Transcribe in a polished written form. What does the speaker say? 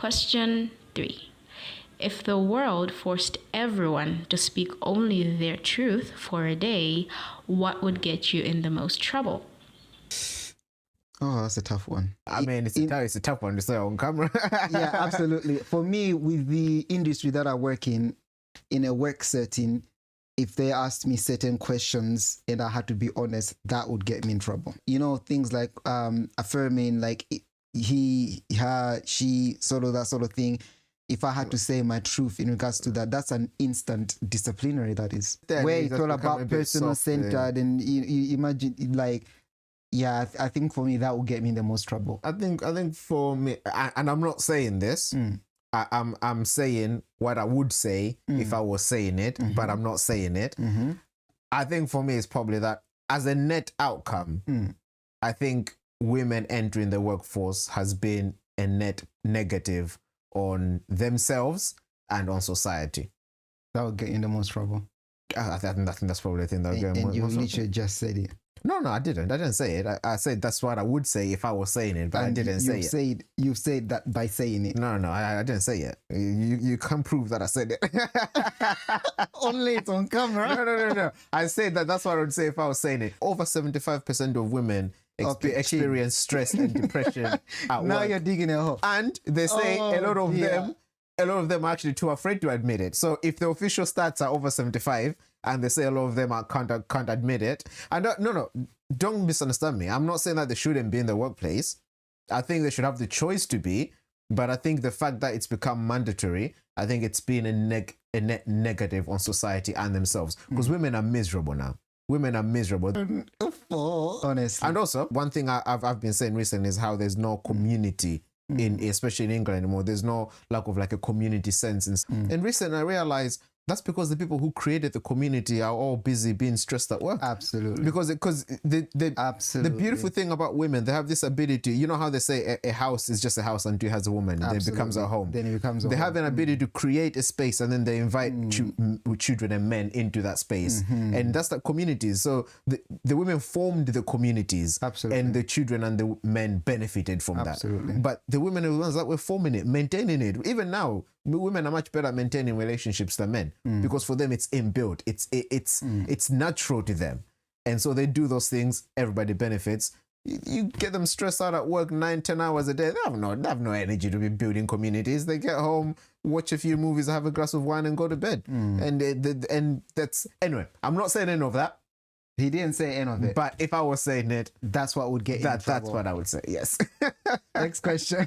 Question 3. If the world forced everyone to speak only their truth for a day, what would get you in the most trouble? Oh, that's a tough one. I mean, it's a tough one to say on camera. Yeah, absolutely. For me, with the industry that I work in a work setting, if they asked me certain questions and I had to be honest, that would get me in trouble. You know, things like affirming, like he, her, she, sort of that sort of thing. If I had to say my truth in regards to that, that's an instant disciplinary, that is. Then where it it's just all become about a bit personal soft, yeah. centered, and you imagine, like, yeah, I think for me that would get me in the most trouble. I think for me, and I'm not saying this. I'm saying what I would say if I was saying it, but I'm not saying it. I think for me, it's probably that as a net outcome, I think women entering the workforce has been a net negative on themselves and on society. That would get you in the most trouble. I think that's probably the thing that would get And you most literally just said it. No, I didn't say it. I said that's what I would say if I was saying it, but And I didn't say it. You said that by saying it. No, I didn't say it. You can't prove that I said it. Only it's on camera. No. I said that's what I would say if I was saying it. Over 75% of women experience stress and depression at work. Now you're digging a hole. And they say a lot of them are actually too afraid to admit it. So if the official stats are over 75 and they say a lot of them can't admit it, and don't misunderstand me. I'm not saying that they shouldn't be in the workplace. I think they should have the choice to be, but I think the fact that it's become mandatory, I think it's been a net negative on society and themselves, because women are miserable now. Women are miserable. Honestly. And also, one thing I've been saying recently is how there's no community especially in England anymore. There's no lack of like a community sense. And recently I realized that's because the people who created the community are all busy being stressed at work. Absolutely. Because the beautiful thing about women, they have this ability, you know how they say a house is just a house until it has a woman, and then it becomes a home. Then it becomes a home. They have an ability to create a space, and then they invite children and men into that space. And that's like communities. So the women formed the communities. Absolutely. And the children and the men benefited from Absolutely. that. But the women are the ones that were forming it, maintaining it. Even now, women are much better at maintaining relationships than men, because for them it's inbuilt. It's natural to them. And so they do those things, everybody benefits. You get them stressed out at work 9-10 hours a day. They have no energy to be building communities. They get home, watch a few movies, have a glass of wine and go to bed. And that's, anyway, I'm not saying any of that. He didn't say any of it. But if I was saying it, that's what would get you in trouble. That's what I would say, yes. Next question.